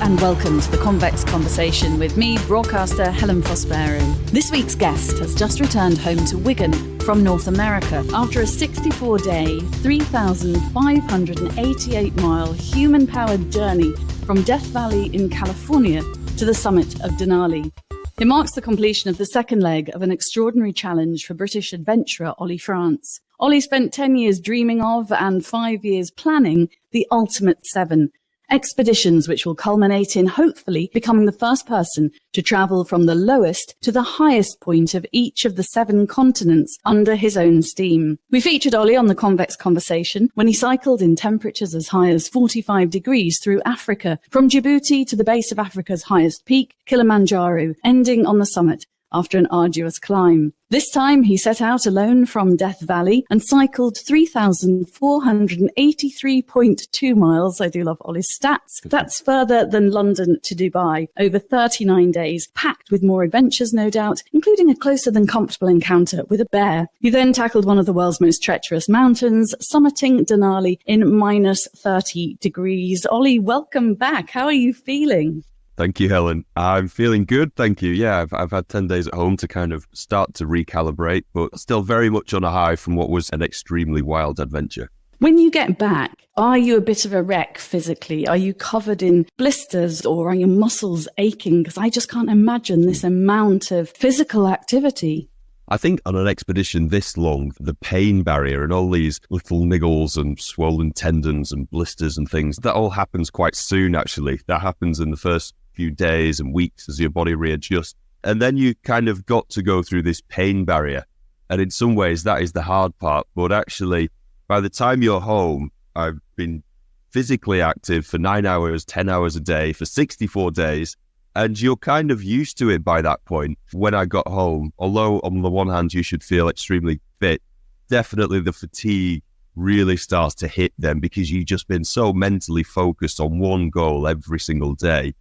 and welcome to the Convex Conversation with me, broadcaster Helen Prospero. This week's guest has just returned home to Wigan from North America after a 64-day, 3,588-mile human-powered journey from Death Valley in California to the summit of Denali. It marks the completion of the second leg of an extraordinary challenge for British adventurer Oli France. Oli spent 10 years dreaming of and 5 years planning the ultimate 7 expeditions, which will culminate in hopefully becoming the first person to travel from the lowest to the highest point of each of the 7 continents under his own steam. We featured Oli on the Convex Conversation when he cycled in temperatures as high as 45 degrees through Africa, from Djibouti to the base of Africa's highest peak, Kilimanjaro, ending on the summit after an arduous climb. This time, he set out alone from Death Valley and cycled 3,483.2 miles. I do love Oli's stats. That's further than London to Dubai, over 39 days, packed with more adventures, no doubt, including a closer than comfortable encounter with a bear. He then tackled one of the world's most treacherous mountains, summiting Denali in minus 30 degrees. Oli, welcome back. How are you feeling? Thank you, Helen. I'm feeling good, thank you. Yeah, I've had 10 days at home to kind of start to recalibrate, but still very much on a high from what was an extremely wild adventure. When you get back, are you a bit of a wreck physically? Are you covered in blisters or are your muscles aching? Because I just can't imagine this amount of physical activity. I think on an expedition this long, the pain barrier and all these little niggles and swollen tendons and blisters and things, that all happens quite soon, actually. That happens in the first few days and weeks as your body readjusts. And then you kind of got to go through this pain barrier. And in some ways, that is the hard part. But actually, by the time you're home, I've been physically active for 9 hours, 10 hours a day for 64 days. And you're kind of used to it by that point. When I got home, although on the one hand, you should feel extremely fit, definitely the fatigue really starts to hit them because you've just been so mentally focused on one goal every single day.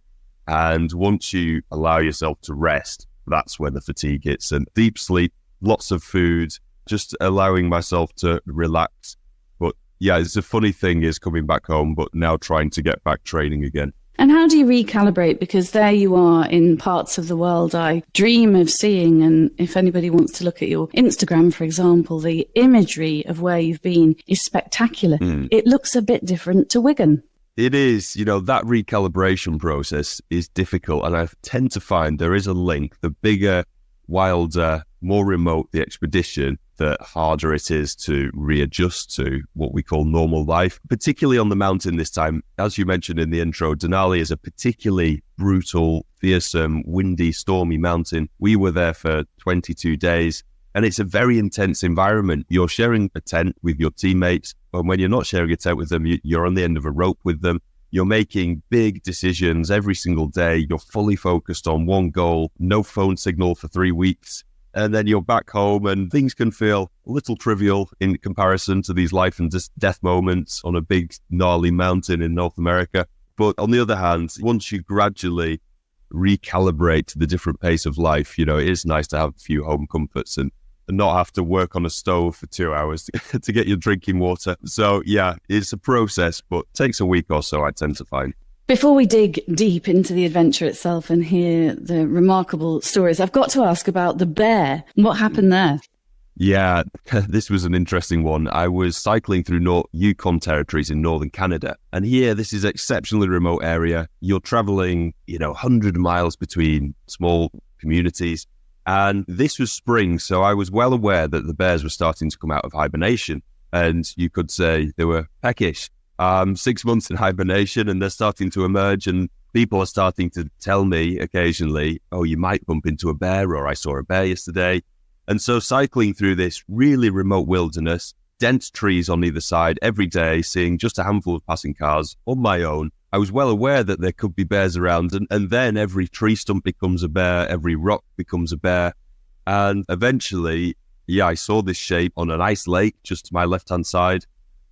And once you allow yourself to rest, that's when the fatigue hits. And deep sleep, lots of food, just allowing myself to relax. But yeah, it's a funny thing is coming back home, but now trying to get back training again. And how do you recalibrate? Because there you are in parts of the world I dream of seeing. And if anybody wants to look at your Instagram, for example, the imagery of where you've been is spectacular. It looks a bit different to Wigan. It is, that recalibration process is difficult. And I tend to find there is a link. The bigger, wilder, more remote the expedition, the harder it is to readjust to what we call normal life, particularly on the mountain this time. As you mentioned in the intro, Denali is a particularly brutal, fearsome, windy, stormy mountain. We were there for 22 days. And it's a very intense environment. You're sharing a tent with your teammates. And when you're not sharing a tent with them, you're on the end of a rope with them. You're making big decisions every single day. You're fully focused on one goal, no phone signal for 3 weeks. And then you're back home and things can feel a little trivial in comparison to these life and death moments on a big, gnarly mountain in North America. But on the other hand, once you gradually recalibrate to the different pace of life, it is nice to have a few home comforts and not have to work on a stove for 2 hours to get your drinking water. So yeah, it's a process, but takes a week or so, I tend to find. Before we dig deep into the adventure itself and hear the remarkable stories, I've got to ask about the bear. What happened there? Yeah, this was an interesting one. I was cycling through Yukon territories in northern Canada. And here, this is an exceptionally remote area. You're traveling, 100 miles between small communities. And this was spring, so I was well aware that the bears were starting to come out of hibernation. And you could say they were peckish. 6 months in hibernation, and they're starting to emerge. And people are starting to tell me occasionally, oh, you might bump into a bear, or I saw a bear yesterday. And so cycling through this really remote wilderness, dense trees on either side every day, seeing just a handful of passing cars on my own, I was well aware that there could be bears around. And then every tree stump becomes a bear, every rock becomes a bear. And eventually, I saw this shape on an ice lake just to my left-hand side.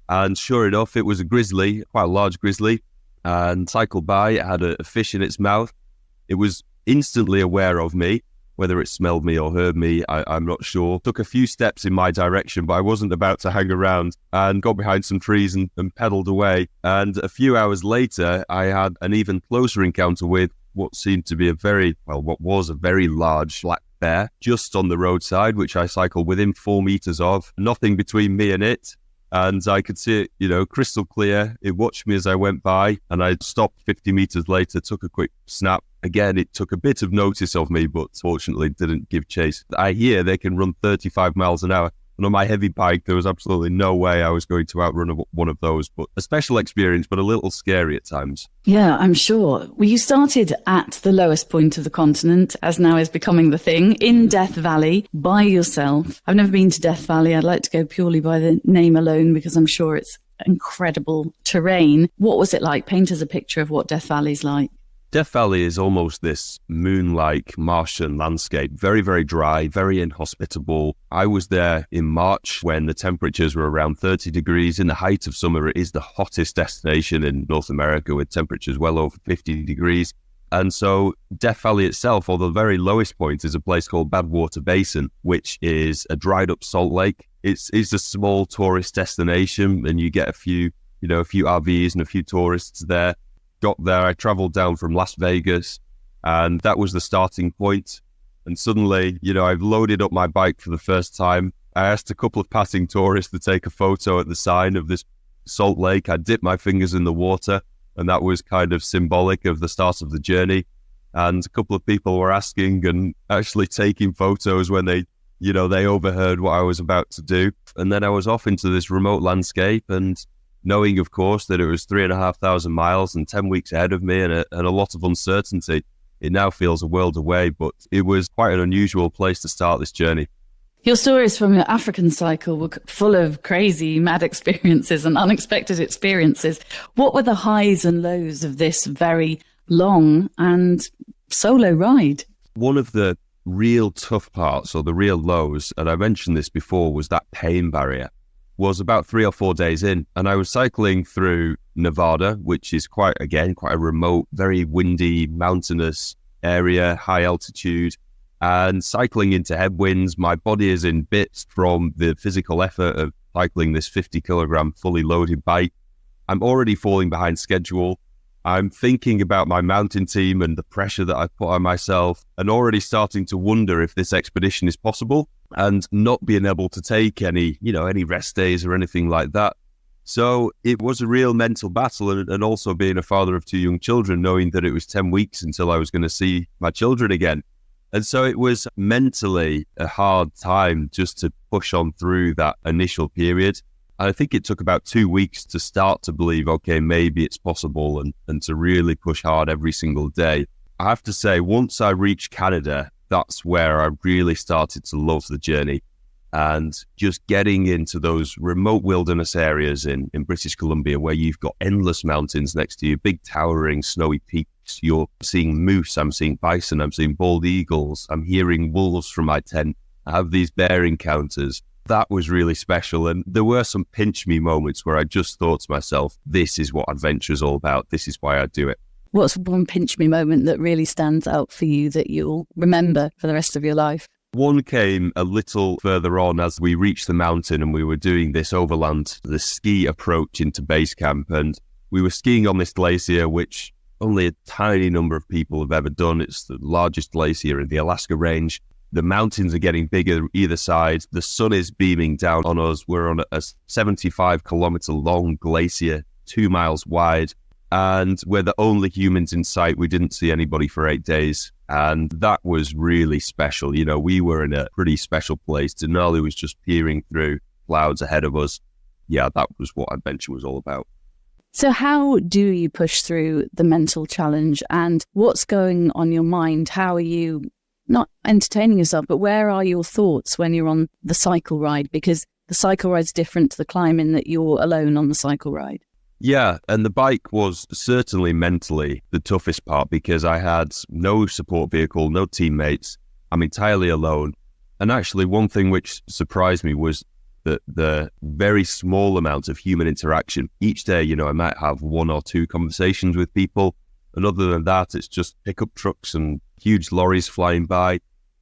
And sure enough, it was a grizzly, quite a large grizzly, and cycled by. It had a fish in its mouth. It was instantly aware of me. Whether it smelled me or heard me, I'm not sure. Took a few steps in my direction, but I wasn't about to hang around, and got behind some trees and pedaled away. And a few hours later, I had an even closer encounter with what seemed to be what was a very large black bear just on the roadside, which I cycled within 4 meters of. Nothing between me and it. And I could see it, crystal clear. It watched me as I went by, and I stopped 50 meters later, took a quick snap. Again, it took a bit of notice of me, but fortunately didn't give chase. I hear they can run 35 miles an hour. And on my heavy bike, there was absolutely no way I was going to outrun one of those. But a special experience, but a little scary at times. Yeah, I'm sure. Well, you started at the lowest point of the continent, as now is becoming the thing, in Death Valley by yourself. I've never been to Death Valley. I'd like to go purely by the name alone, because I'm sure it's incredible terrain. What was it like? Paint us a picture of what Death Valley's like. Death Valley is almost this moon-like Martian landscape, very, very dry, very inhospitable. I was there in March when the temperatures were around 30 degrees. In the height of summer, it is the hottest destination in North America, with temperatures well over 50 degrees. And so Death Valley itself, or the very lowest point, is a place called Badwater Basin, which is a dried up salt lake. It's a small tourist destination, and you get a few RVs and a few tourists there. Got there, I traveled down from Las Vegas, and that was the starting point. And suddenly, I've loaded up my bike for the first time. I asked a couple of passing tourists to take a photo at the sign of this salt lake. I dipped my fingers in the water, and that was kind of symbolic of the start of the journey. And a couple of people were asking and actually taking photos when they overheard what I was about to do. And then I was off into this remote landscape, and knowing, of course, that it was 3,500 miles and 10 weeks ahead of me, and a lot of uncertainty. It now feels a world away, but it was quite an unusual place to start this journey. Your stories from your African cycle were full of crazy, mad experiences and unexpected experiences. What were the highs and lows of this very long and solo ride? One of the real tough parts, or the real lows, and I mentioned this before, was that pain barrier. Was about 3 or 4 days in, and I was cycling through Nevada, which is quite a remote, very windy, mountainous area, high altitude, and cycling into headwinds. My body is in bits from the physical effort of cycling this 50-kilogram fully loaded bike. I'm already falling behind schedule. I'm thinking about my mountain team and the pressure that I've put on myself, and already starting to wonder if this expedition is possible, and not being able to take any rest days or anything like that. So it was a real mental battle, and also being a father of 2 young children, knowing that it was 10 weeks until I was going to see my children again. And so it was mentally a hard time just to push on through that initial period. I think it took about 2 weeks to start to believe, okay, maybe it's possible, and to really push hard every single day. I have to say, once I reached Canada, that's where I really started to love the journey. And just getting into those remote wilderness areas in British Columbia, where you've got endless mountains next to you, big towering snowy peaks. You're seeing moose, I'm seeing bison, I'm seeing bald eagles, I'm hearing wolves from my tent. I have these bear encounters. That was really special. And there were some pinch me moments where I just thought to myself, this is what adventure is all about. This is why I do it. What's one pinch me moment that really stands out for you that you'll remember for the rest of your life? One came a little further on as we reached the mountain, and we were doing this overland, the ski approach into base camp. And we were skiing on this glacier, which only a tiny number of people have ever done. It's the largest glacier in the Alaska range. The mountains are getting bigger either side. The sun is beaming down on us. We're on a 75-kilometer long glacier, 2 miles wide, and we're the only humans in sight. We didn't see anybody for 8 days, and that was really special. We were in a pretty special place. Denali was just peering through clouds ahead of us. Yeah, that was what adventure was all about. So how do you push through the mental challenge, and what's going on your mind? How are you not entertaining yourself, but where are your thoughts when you're on the cycle ride? Because the cycle ride's different to the climbing, that you're alone on the cycle ride. Yeah, and the bike was certainly mentally the toughest part, because I had no support vehicle, no teammates. I'm entirely alone. And actually, one thing which surprised me was that the very small amount of human interaction. Each day, I might have 1 or 2 conversations with people. And other than that, it's just pickup trucks and huge lorries flying by.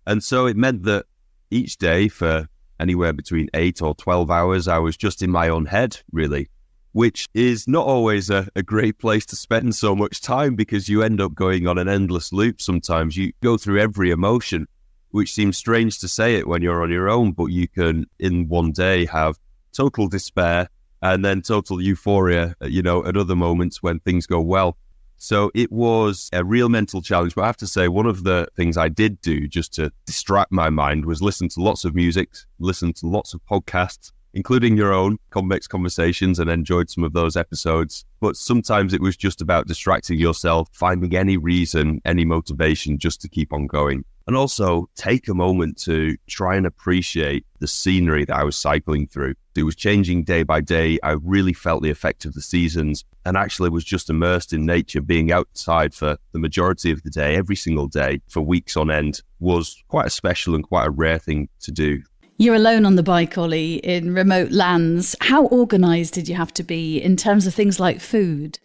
And so it meant that each day for anywhere between 8 or 12 hours, I was just in my own head, really, which is not always a great place to spend so much time because you end up going on an endless loop sometimes. You go through every emotion, which seems strange to say it when you're on your own, but you can, in one day, have total despair and then total euphoria, at other moments when things go well. So it was a real mental challenge. But I have to say, one of the things I did do just to distract my mind was listen to lots of music, listen to lots of podcasts, including your own Convex Conversations, and enjoyed some of those episodes. But sometimes it was just about distracting yourself, finding any reason, any motivation just to keep on going. And also take a moment to try and appreciate the scenery that I was cycling through. It was changing day by day. I really felt the effect of the seasons and actually was just immersed in nature. Being outside for the majority of the day, every single day, for weeks on end, was quite a special and quite a rare thing to do. You're alone on the bike, Oli, in remote lands. How organised did you have to be in terms of things like food?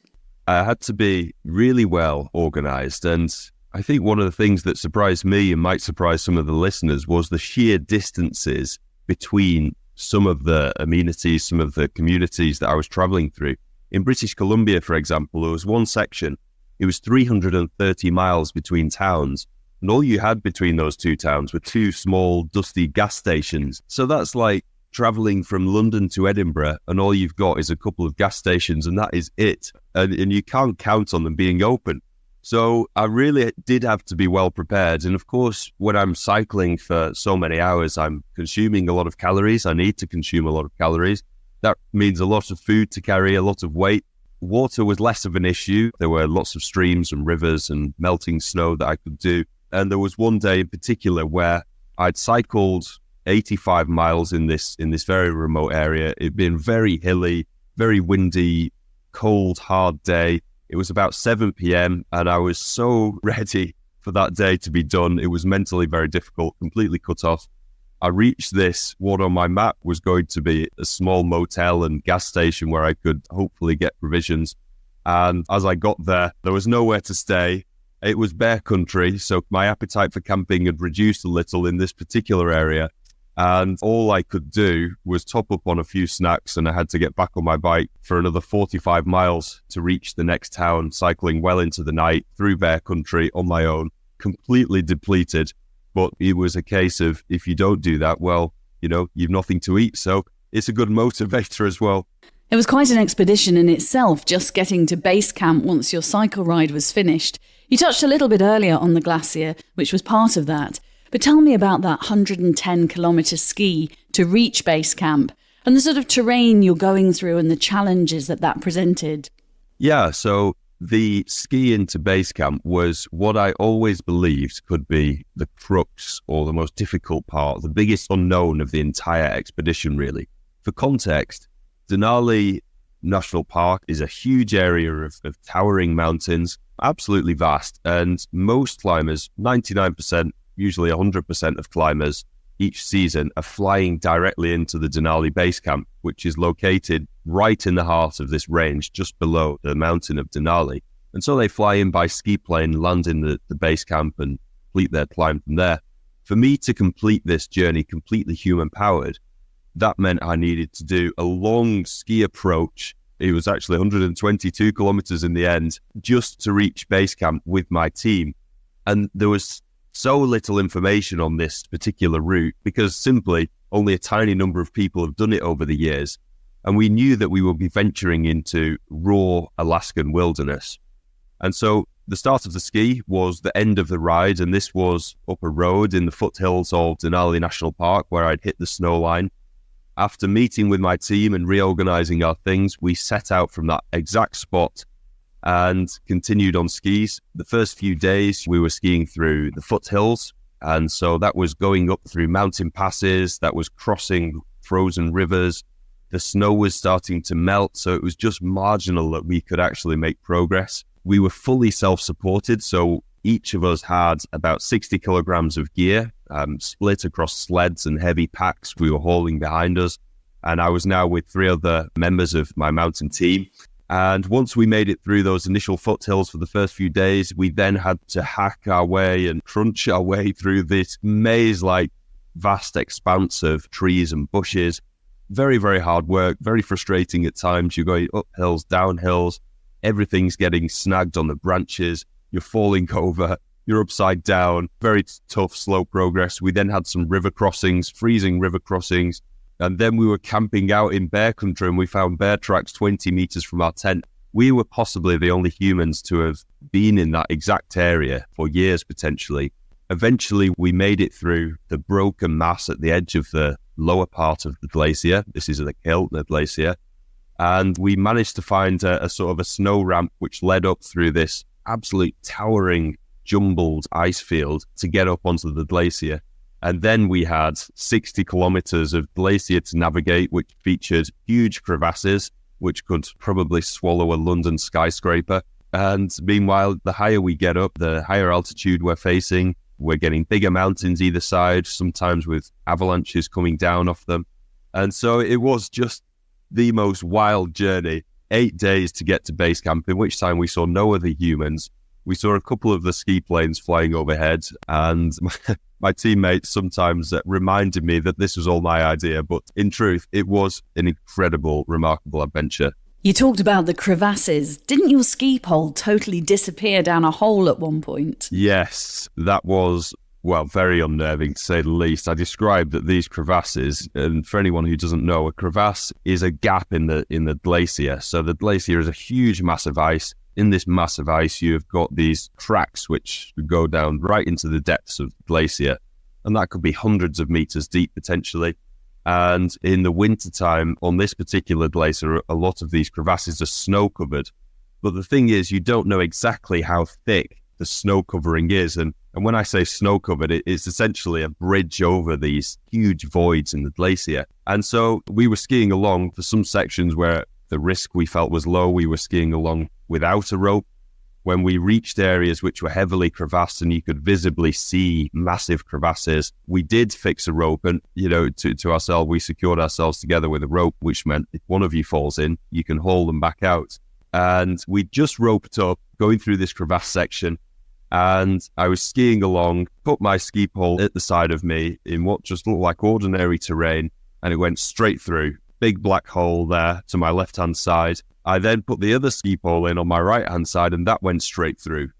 I had to be really well organised, and I think one of the things that surprised me and might surprise some of the listeners was the sheer distances between some of the amenities, some of the communities that I was traveling through. In British Columbia, for example, there was one section, it was 330 miles between towns, and all you had between those two towns were two small, dusty gas stations. So that's like traveling from London to Edinburgh, and all you've got is a couple of gas stations, and that is it. And you can't count on them being open. So I really did have to be well prepared. And of course, when I'm cycling for so many hours, I'm consuming a lot of calories. I need to consume a lot of calories. That means a lot of food to carry, a lot of weight. Water was less of an issue. There were lots of streams and rivers and melting snow that I could do. And there was one day in particular where I'd cycled 85 miles in this very remote area. It'd been very hilly, very windy, cold, hard day. It was about 7 p.m. and I was so ready for that day to be done. It was mentally very difficult, completely cut off. I reached this. What on my map was going to be a small motel and gas station where I could hopefully get provisions. And as I got there, there was nowhere to stay. It was bear country, so my appetite for camping had reduced a little in this particular area. And all I could do was top up on a few snacks, and I had to get back on my bike for another 45 miles to reach the next town, cycling well into the night through bear country on my own, completely depleted. But it was a case of, if you don't do that, well, you've nothing to eat. So it's a good motivator as well. It was quite an expedition in itself, just getting to base camp once your cycle ride was finished. You touched a little bit earlier on the glacier, which was part of that. But tell me about that 110-kilometre ski to reach base camp and the sort of terrain you're going through and the challenges that presented. Yeah, so the ski into base camp was what I always believed could be the crux or the most difficult part, the biggest unknown of the entire expedition, really. For context, Denali National Park is a huge area of towering mountains, absolutely vast, and most climbers, 99%, usually 100% of climbers each season, are flying directly into the Denali base camp, which is located right in the heart of this range, just below the mountain of Denali. And so they fly in by ski plane, land in the base camp and complete their climb from there. For me to complete this journey completely human-powered, that meant I needed to do a long ski approach. It was actually 122 kilometers in the end, just to reach base camp with my team. And there was so little information on this particular route because simply only a tiny number of people have done it over the years. And we knew that we would be venturing into raw Alaskan wilderness. And so the start of the ski was the end of the ride, and this was up a road in the foothills of Denali National Park where I'd hit the snow line. After meeting with my team and reorganizing our things, we set out from that exact spot and continued on skis. The first few days we were skiing through the foothills, and so that was going up through mountain passes, that was crossing frozen rivers. The snow was starting to melt, so it was just marginal that we could actually make progress. We were fully self-supported, so each of us had about 60 kilograms of gear, split across sleds and heavy packs we were hauling behind us. And I was now with 3 other members of my mountain team. And once we made it through those initial foothills for the first few days, we then had to hack our way and crunch our way through this maze-like vast expanse of trees and bushes. Very, very hard work, very frustrating at times. You're going up hills, down hills, everything's getting snagged on the branches, you're falling over, you're upside down, very tough, slow progress. We then had some river crossings, freezing river crossings, and then we were camping out in bear country and we found bear tracks 20 meters from our tent. We were possibly the only humans to have been in that exact area for years potentially. Eventually, we made it through the broken mass at the edge of the lower part of the glacier. This is the Kiltner Glacier. And we managed to find a sort of a snow ramp which led up through this absolute towering, jumbled ice field to get up onto the glacier. And then we had 60 kilometers of glacier to navigate, which featured huge crevasses, which could probably swallow a London skyscraper. And meanwhile, the higher we get up, the higher altitude we're facing. We're getting bigger mountains either side, sometimes with avalanches coming down off them. And so it was just the most wild journey. 8 days to get to base camp, in which time we saw no other humans. We saw a couple of the ski planes flying overhead, and my teammates sometimes reminded me that this was all my idea, but in truth, it was an incredible, remarkable adventure. You talked about the crevasses. Didn't your ski pole totally disappear down a hole at one point? Yes, that was, well, very unnerving to say the least. I described that these crevasses, and for anyone who doesn't know, a crevasse is a gap in the glacier. So the glacier is a huge mass of ice. In this mass of ice, you've got these cracks which go down right into the depths of the glacier. And that could be hundreds of meters deep potentially. And in the wintertime, on this particular glacier, a lot of these crevasses are snow covered. But the thing is, you don't know exactly how thick the snow covering is. And when I say snow covered, it's essentially a bridge over these huge voids in the glacier. And so we were skiing along for some sections where the risk we felt was low. We were skiing along without a rope. When we reached areas which were heavily crevassed and you could visibly see massive crevasses, we did fix a rope and, to ourselves, we secured ourselves together with a rope, which meant if one of you falls in, you can haul them back out. And we just roped up going through this crevasse section, and I was skiing along, put my ski pole at the side of me in what just looked like ordinary terrain, and it went straight through. Big black hole there to my left-hand side. I then put the other ski pole in on my right-hand side, and that went straight through.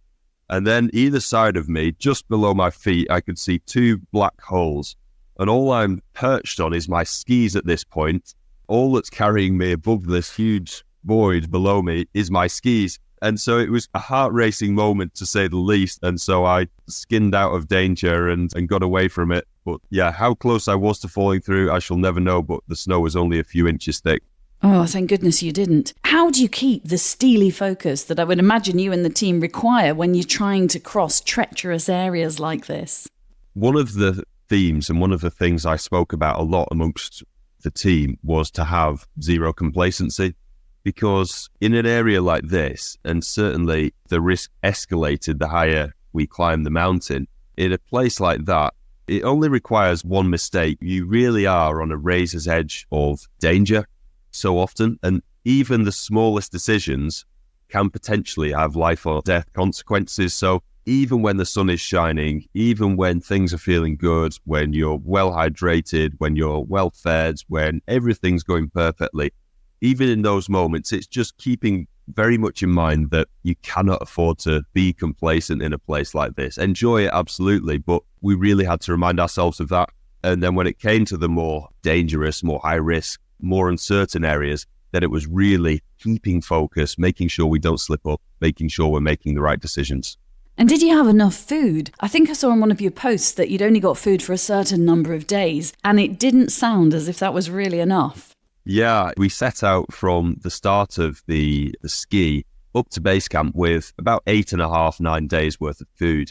And then either side of me, just below my feet, I could see two black holes. And all I'm perched on is my skis at this point. All that's carrying me above this huge void below me is my skis. And so it was a heart-racing moment, to say the least. And so I skinned out of danger and got away from it. But yeah, how close I was to falling through, I shall never know. But the snow was only a few inches thick. Oh, thank goodness you didn't. How do you keep the steely focus that I would imagine you and the team require when you're trying to cross treacherous areas like this? One of the themes and one of the things I spoke about a lot amongst the team was to have zero complacency. Because in an area like this, and certainly the risk escalated the higher we climbed the mountain, in a place like that, it only requires one mistake. You really are on a razor's edge of danger so often, and even the smallest decisions can potentially have life or death consequences. So even when the sun is shining, even when things are feeling good, when you're well hydrated, when you're well fed, when everything's going perfectly, even in those moments, it's just keeping very much in mind that you cannot afford to be complacent in a place like this. Enjoy it, absolutely, but we really had to remind ourselves of that. And then when it came to the more dangerous, more high risk, more uncertain areas, then it was really keeping focus, making sure we don't slip up, making sure we're making the right decisions. And did you have enough food? I think I saw in one of your posts that you'd only got food for a certain number of days, and it didn't sound as if that was really enough. Yeah, we set out from the start of the ski up to base camp with about 8.5, 9 days worth of food.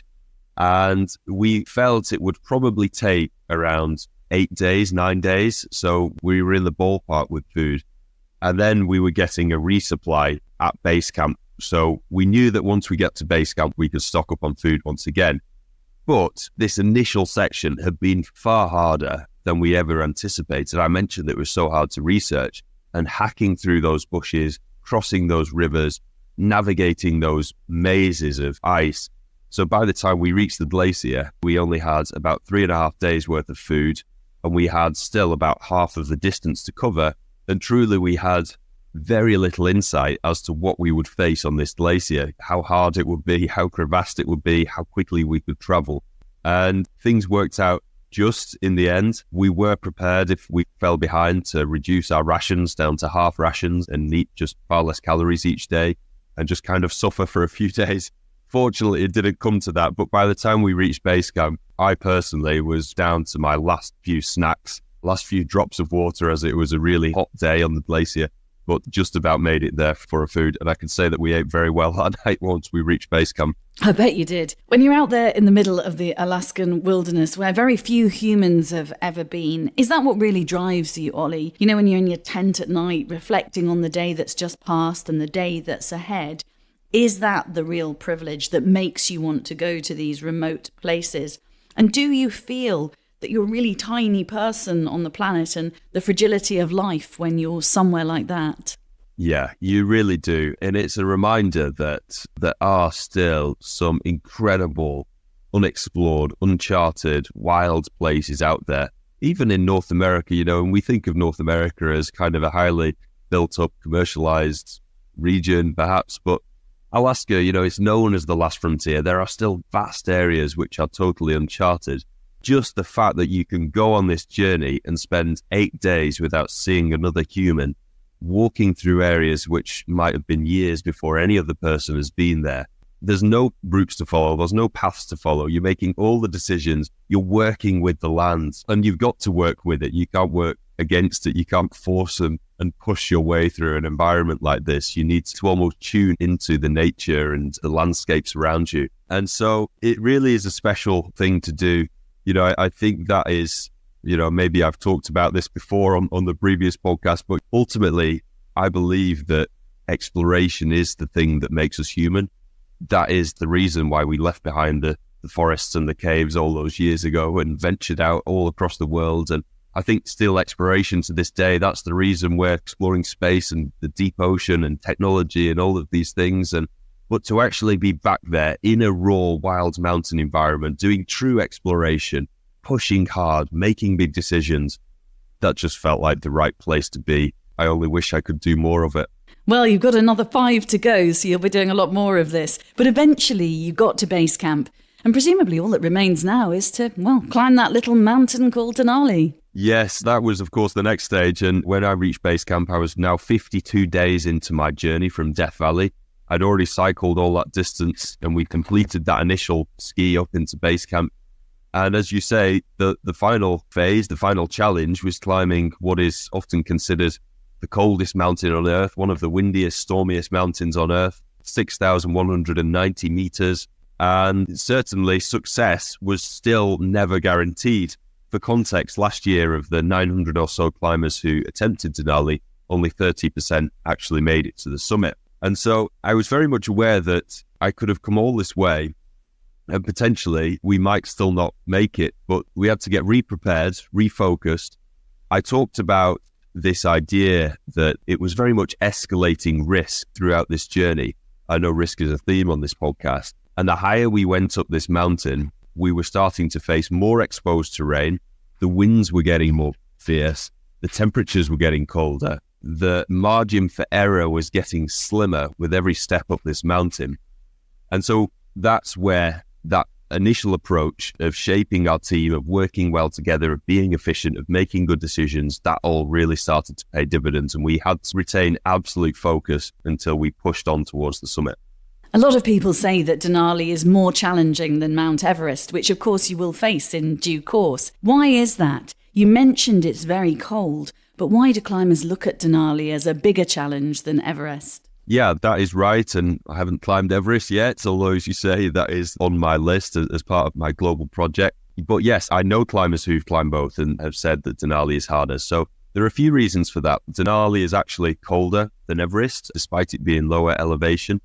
And we felt it would probably take around 8 days, 9 days. So we were in the ballpark with food. And then we were getting a resupply at base camp. So we knew that once we get to base camp, we could stock up on food once again. But this initial section had been far harder than we ever anticipated. I mentioned that it was so hard to research, and hacking through those bushes, crossing those rivers, navigating those mazes of ice. So by the time we reached the glacier, we only had about 3.5 days worth of food, and we had still about half of the distance to cover. And truly we had very little insight as to what we would face on this glacier, how hard it would be, how crevassed it would be, how quickly we could travel. And things worked out just in the end. We were prepared if we fell behind to reduce our rations down to half rations and eat just far less calories each day and just kind of suffer for a few days. Fortunately, it didn't come to that. But by the time we reached base camp, I personally was down to my last few snacks, last few drops of water, as it was a really hot day on the glacier, but just about made it there for a food. And I can say that we ate very well that night once we reached base camp. I bet you did. When you're out there in the middle of the Alaskan wilderness, where very few humans have ever been, is that what really drives you, Oli? You know, when you're in your tent at night, reflecting on the day that's just passed and the day that's ahead, is that the real privilege that makes you want to go to these remote places? And do you feel that you're a really tiny person on the planet and the fragility of life when you're somewhere like that? Yeah, you really do. And it's a reminder that there are still some incredible, unexplored, uncharted, wild places out there, even in North America, you know, and we think of North America as kind of a highly built up, commercialized region, perhaps, but Alaska, you know, it's known as the last frontier. There are still vast areas which are totally uncharted. Just the fact that you can go on this journey and spend 8 days without seeing another human, walking through areas which might have been years before any other person has been there. There's no routes to follow. There's no paths to follow. You're making all the decisions. You're working with the land, and you've got to work with it. You can't work against it. You can't force them and push your way through an environment like this. You need to almost tune into the nature and the landscapes around you. And so it really is a special thing to do. You know, I think that is, you know, maybe I've talked about this before on the previous podcast, but ultimately, I believe that exploration is the thing that makes us human. That is the reason why we left behind the forests and the caves all those years ago and ventured out all across the world. And I think still exploration to this day, that's the reason we're exploring space and the deep ocean and technology and all of these things. But to actually be back there in a raw, wild mountain environment, doing true exploration, pushing hard, making big decisions, that just felt like the right place to be. I only wish I could do more of it. Well, you've got another 5 to go, so you'll be doing a lot more of this. But eventually you got to base camp. And presumably all that remains now is to, well, climb that little mountain called Denali. Yes, that was, of course, the next stage. And when I reached base camp, I was now 52 days into my journey from Death Valley. I'd already cycled all that distance, and we completed that initial ski up into base camp. And as you say, the final phase, the final challenge was climbing what is often considered the coldest mountain on Earth, one of the windiest, stormiest mountains on Earth, 6,190 meters. And certainly success was still never guaranteed. For context, last year of the 900 or so climbers who attempted Denali, only 30% actually made it to the summit. And so I was very much aware that I could have come all this way and potentially we might still not make it, but we had to get re-prepared, refocused. I talked about this idea that it was very much escalating risk throughout this journey. I know risk is a theme on this podcast. And the higher we went up this mountain, we were starting to face more exposed terrain. The winds were getting more fierce. The temperatures were getting colder. The margin for error was getting slimmer with every step up this mountain. And so that's where that initial approach of shaping our team, of working well together, of being efficient, of making good decisions, that all really started to pay dividends. And we had to retain absolute focus until we pushed on towards the summit. A lot of people say that Denali is more challenging than Mount Everest, which of course you will face in due course. Why is that? You mentioned it's very cold, but why do climbers look at Denali as a bigger challenge than Everest? Yeah, that is right. And I haven't climbed Everest yet, although, as you say, that is on my list as part of my global project. But yes, I know climbers who've climbed both and have said that Denali is harder. So there are a few reasons for that. Denali is actually colder than Everest, despite it being lower elevation.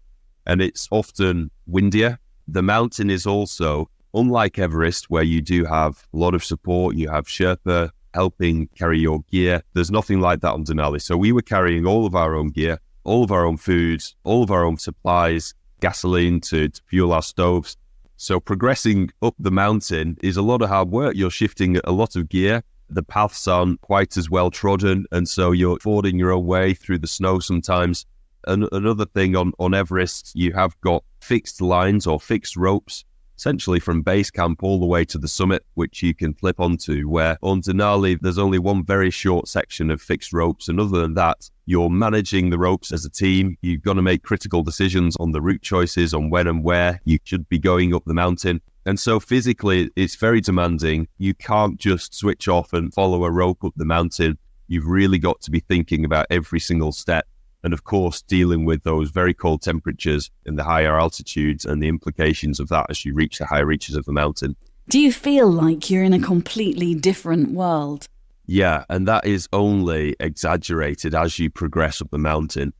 And it's often windier. The mountain is also, unlike Everest, where you do have a lot of support, you have Sherpa helping carry your gear. There's nothing like that on Denali. So we were carrying all of our own gear. all of our own food, all of our own supplies, gasoline to fuel our stoves. So progressing up the mountain is a lot of hard work. You're shifting a lot of gear. The paths aren't quite as well trodden, and so you're fording your own way through the snow sometimes. And another thing on Everest, you have got fixed lines or fixed ropes, essentially from base camp all the way to the summit, which you can flip onto, where on Denali, there's only one very short section of fixed ropes. And other than that, you're managing the ropes as a team. You've got to make critical decisions on the route choices, on when and where you should be going up the mountain. And so physically, it's very demanding. You can't just switch off and follow a rope up the mountain. You've really got to be thinking about every single step. And of course, dealing with those very cold temperatures in the higher altitudes and the implications of that as you reach the higher reaches of the mountain. Do you feel like you're in a completely different world? Yeah, and that is only exaggerated as you progress up the mountain.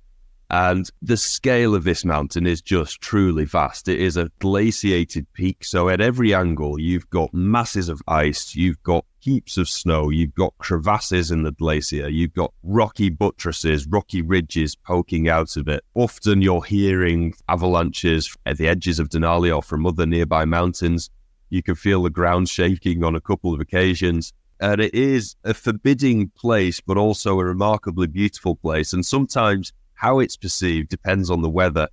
And the scale of this mountain is just truly vast. It is a glaciated peak. So at every angle, you've got masses of ice, you've got heaps of snow, you've got crevasses in the glacier, you've got rocky buttresses, rocky ridges poking out of it. Often you're hearing avalanches at the edges of Denali or from other nearby mountains. You can feel the ground shaking on a couple of occasions. And it is a forbidding place, but also a remarkably beautiful place. And sometimes how it's perceived depends on the weather.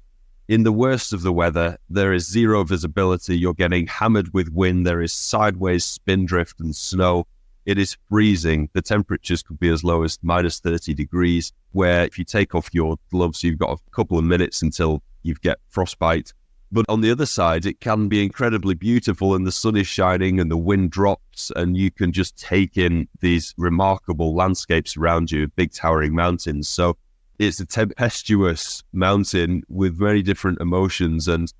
In the worst of the weather, there is zero visibility. You're getting hammered with wind. There is sideways spin drift and snow. It is freezing. The temperatures could be as low as minus 30 degrees, where if you take off your gloves, you've got a couple of minutes until you get frostbite. But on the other side, it can be incredibly beautiful and the sun is shining and the wind drops and you can just take in these remarkable landscapes around you, big towering mountains. So it's a tempestuous mountain with very different emotions. And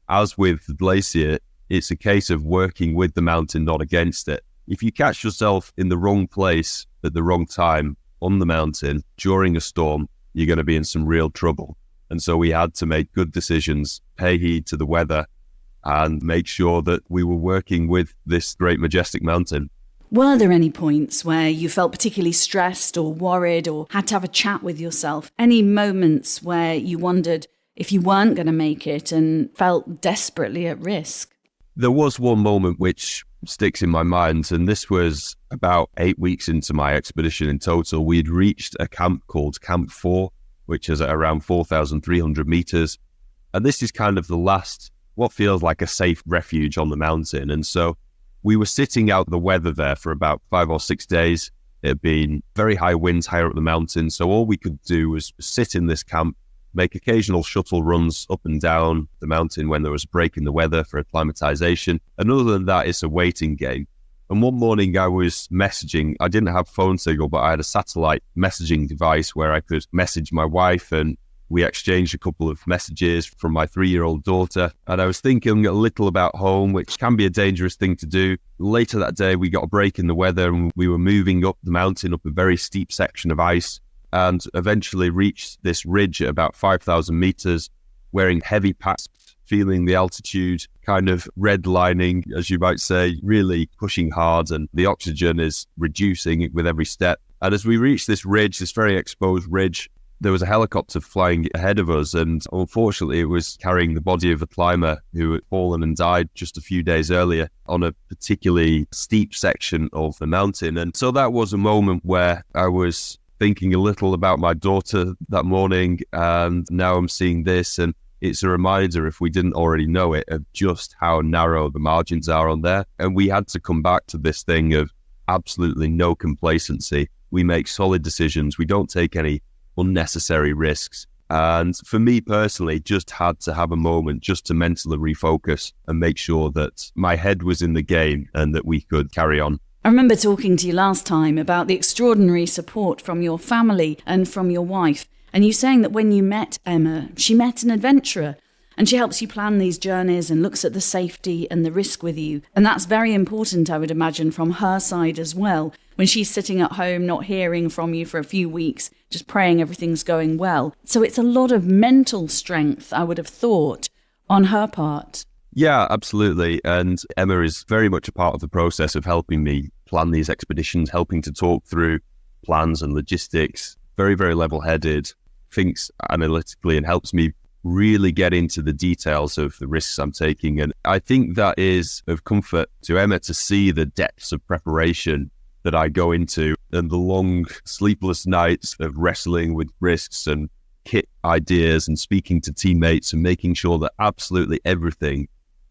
as with the glacier, it's a case of working with the mountain, not against it. If you catch yourself in the wrong place at the wrong time on the mountain during a storm, you're going to be in some real trouble. And so we had to make good decisions, pay heed to the weather, and make sure that we were working with this great majestic mountain. Were there any points where you felt particularly stressed or worried or had to have a chat with yourself? Any moments where you wondered if you weren't going to make it and felt desperately at risk? There was one moment which sticks in my mind, and this was about 8 weeks into my expedition in total. We'd reached a camp called Camp 4, which is at around 4,300 meters. And this is kind of the last, what feels like a safe refuge on the mountain. And so we were sitting out the weather there for about 5 or 6 days. It had been very high winds higher up the mountain. So all we could do was sit in this camp, make occasional shuttle runs up and down the mountain when there was a break in the weather for acclimatization. And other than that, it's a waiting game. And one morning I was messaging. I didn't have phone signal, but I had a satellite messaging device where I could message my wife, and we exchanged a couple of messages from my 3-year-old daughter. And I was thinking a little about home, which can be a dangerous thing to do. Later that day, we got a break in the weather and we were moving up the mountain, up a very steep section of ice, and eventually reached this ridge at about 5,000 meters, wearing heavy packs, feeling the altitude kind of redlining, as you might say, really pushing hard, and the oxygen is reducing with every step. And as we reached this ridge, this very exposed ridge, there was a helicopter flying ahead of us, and unfortunately it was carrying the body of a climber who had fallen and died just a few days earlier on a particularly steep section of the mountain. And so that was a moment where I was thinking a little about my daughter that morning, and now I'm seeing this, and it's a reminder, if we didn't already know it, of just how narrow the margins are on there. And we had to come back to this thing of absolutely no complacency. We make solid decisions. We don't take any unnecessary risks. And for me personally, just had to have a moment just to mentally refocus and make sure that my head was in the game and that we could carry on. I remember talking to you last time about the extraordinary support from your family and from your wife. And you saying that when you met Emma, she met an adventurer and she helps you plan these journeys and looks at the safety and the risk with you. And that's very important, I would imagine, from her side as well. When she's sitting at home, not hearing from you for a few weeks, just praying everything's going well. So it's a lot of mental strength, I would have thought, on her part. Yeah, absolutely. And Emma is very much a part of the process of helping me plan these expeditions, helping to talk through plans and logistics. Very, very level-headed, thinks analytically and helps me really get into the details of the risks I'm taking. And I think that is of comfort to Emma to see the depths of preparation that I go into and the long sleepless nights of wrestling with risks and kit ideas and speaking to teammates and making sure that absolutely everything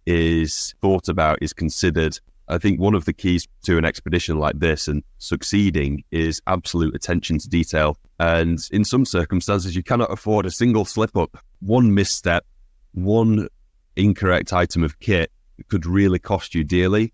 is thought about, is considered. I think one of the keys to an expedition like this and succeeding is absolute attention to detail. And in some circumstances, you cannot afford a single slip up. One misstep, one incorrect item of kit could really cost you dearly.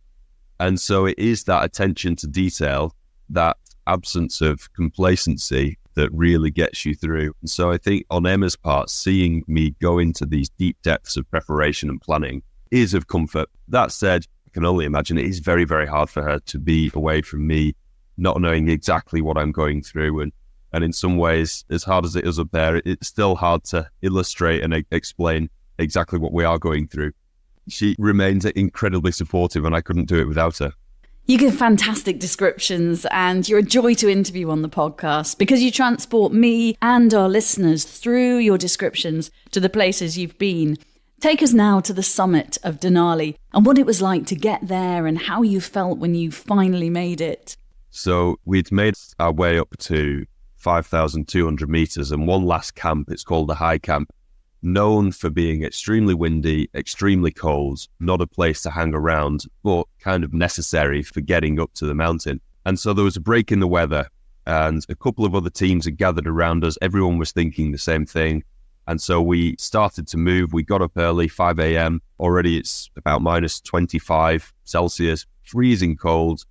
And so it is that attention to detail, that absence of complacency that really gets you through. And so I think on Emma's part, seeing me go into these deep depths of preparation and planning is of comfort. That said, I can only imagine it is very, very hard for her to be away from me, not knowing exactly what I'm going through. And in some ways, as hard as it is up there, it's still hard to illustrate and explain exactly what we are going through. She remains incredibly supportive, and I couldn't do it without her. You give fantastic descriptions, and you're a joy to interview on the podcast because you transport me and our listeners through your descriptions to the places you've been. Take us now to the summit of Denali and what it was like to get there and how you felt when you finally made it. So we'd made our way up to 5,200 meters and one last camp. It's called the High Camp, known for being extremely windy, extremely cold, not a place to hang around, but kind of necessary for getting up to the mountain. And so there was a break in the weather and a couple of other teams had gathered around us. Everyone was thinking the same thing. And so we started to move. We got up early, 5 a.m. Already it's about minus 25 Celsius, freezing cold,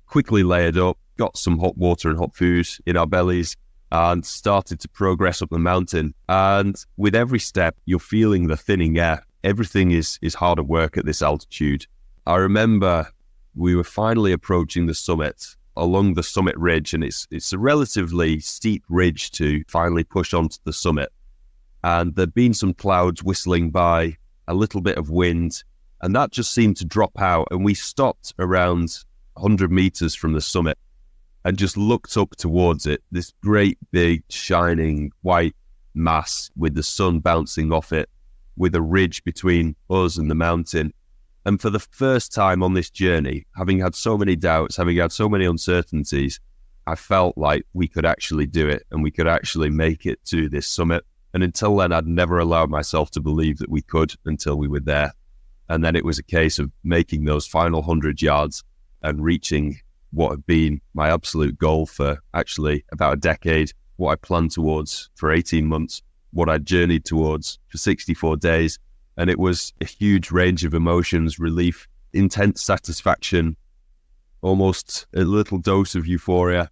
quickly layered up, got some hot water and hot food in our bellies, and started to progress up the mountain. And with every step, you're feeling the thinning air. Everything is harder work at this altitude. I remember we were finally approaching the summit, along the summit ridge, and it's a relatively steep ridge to finally push onto the summit. And there'd been some clouds whistling by, a little bit of wind, and that just seemed to drop out. And we stopped around 100 meters from the summit and just looked up towards it, this great big shining white mass with the sun bouncing off it, with a ridge between us and the mountain. And for the first time on this journey, having had so many doubts, having had so many uncertainties, I felt like we could actually do it and we could actually make it to this summit. And until then, I'd never allowed myself to believe that we could until we were there. And then it was a case of making those final 100 yards and reaching what had been my absolute goal for actually about a decade, what I planned towards for 18 months, what I journeyed towards for 64 days. And it was a huge range of emotions, relief, intense satisfaction, almost a little dose of euphoria,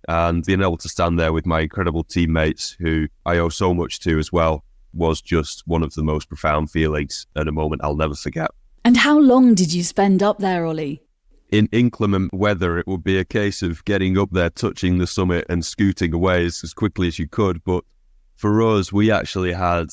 and being able to stand there with my incredible teammates who I owe so much to as well was just one of the most profound feelings and a moment I'll never forget. And how long did you spend up there, Oli? In inclement weather, it would be a case of getting up there, touching the summit and scooting away as quickly as you could. But for us, we actually had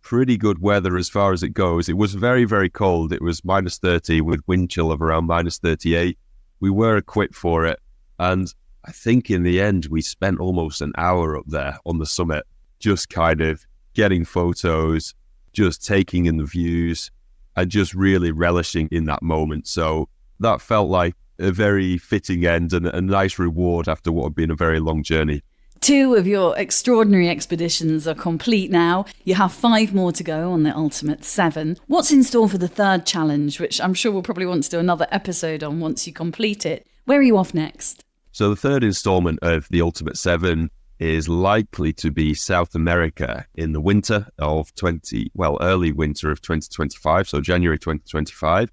pretty good weather as far as it goes. It was very, very cold. It was minus 30 with wind chill of around minus 38. We were equipped for it. And I think in the end, we spent almost an hour up there on the summit, just kind of getting photos, just taking in the views and just really relishing in that moment. So that felt like a very fitting end and a nice reward after what had been a very long journey. 2 of your extraordinary expeditions are complete now. You have 5 more to go on the ultimate 7. What's in store for the 3rd challenge, which I'm sure we'll probably want to do another episode on once you complete it? Where are you off next? So the 3rd installment of the ultimate 7 is likely to be South America in the winter of early winter of 2025, so January 2025.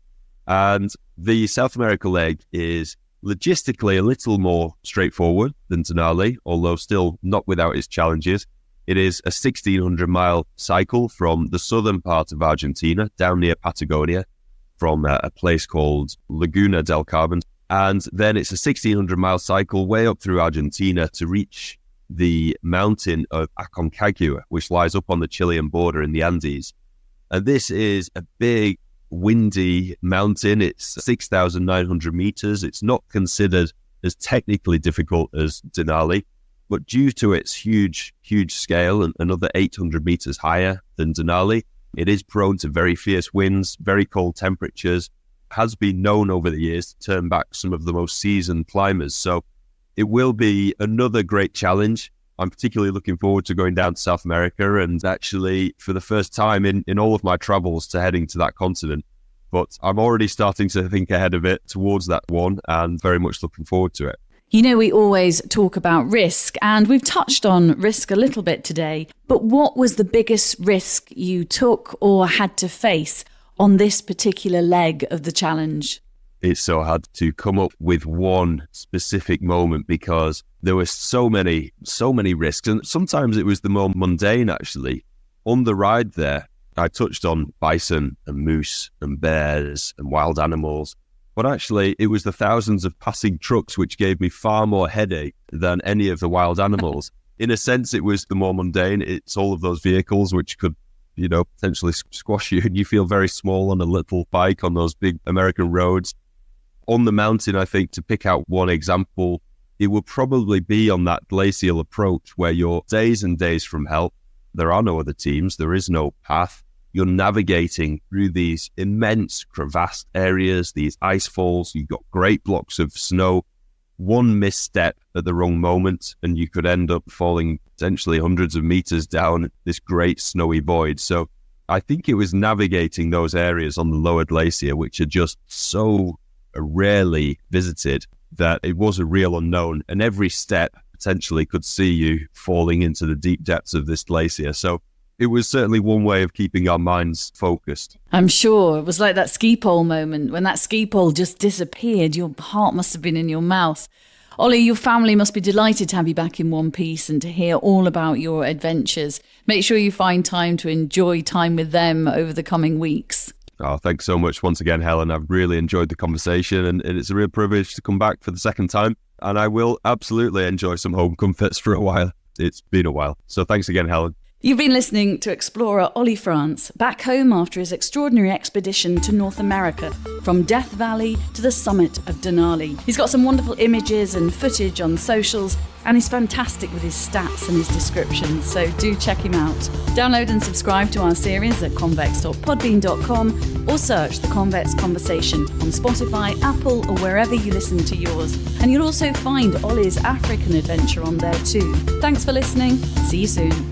And the South America leg is logistically a little more straightforward than Denali, although still not without its challenges. It is a 1,600-mile cycle from the southern part of Argentina down near Patagonia, from a place called Laguna del Carmen. And then it's a 1,600-mile cycle way up through Argentina to reach the mountain of Aconcagua, which lies up on the Chilean border in the Andes. And this is a big, windy mountain. It's 6,900 meters. It's not considered as technically difficult as Denali, But due to its huge scale and another 800 meters higher than Denali, it is prone to very fierce winds, very cold temperatures, has been known over the years to turn back some of the most seasoned climbers. So it will be another great challenge. I'm particularly looking forward to going down to South America and actually for the first time in all of my travels to heading to that continent. But I'm already starting to think ahead of it towards that one and very much looking forward to it. You know, we always talk about risk, and we've touched on risk a little bit today, but what was the biggest risk you took or had to face on this particular leg of the challenge? It's so hard to come up with one specific moment because there were so many risks. And sometimes it was the more mundane, actually. On the ride there, I touched on bison and moose and bears and wild animals. But actually, it was the thousands of passing trucks which gave me far more headache than any of the wild animals. In a sense, it was the more mundane. It's all of those vehicles which could, potentially squash you, and you feel very small on a little bike on those big American roads. On the mountain, I think, to pick out one example, it would probably be on that glacial approach where you're days and days from help. There are no other teams. There is no path. You're navigating through these immense crevassed areas, these ice falls. You've got great blocks of snow. One misstep at the wrong moment, and you could end up falling potentially hundreds of meters down this great snowy void. So I think it was navigating those areas on the lower glacier, which are just so rarely visited, that it was a real unknown, and every step potentially could see you falling into the deep depths of this glacier. So it was certainly one way of keeping our minds focused. I'm sure it was like that ski pole moment. When that ski pole just disappeared, your heart must have been in your mouth. Oli, your family must be delighted to have you back in one piece and to hear all about your adventures. Make sure you find time to enjoy time with them over the coming weeks. Oh, thanks so much once again, Helen. I've really enjoyed the conversation, and it's a real privilege to come back for the second time. And I will absolutely enjoy some home comforts for a while. It's been a while. So thanks again, Helen. You've been listening to explorer Oli France, back home after his extraordinary expedition to North America, from Death Valley to the summit of Denali. He's got some wonderful images and footage on socials, and he's fantastic with his stats and his descriptions, so do check him out. Download and subscribe to our series at convex.podbean.com or search The Convex Conversation on Spotify, Apple, or wherever you listen to yours. And you'll also find Oli's African adventure on there too. Thanks for listening. See you soon.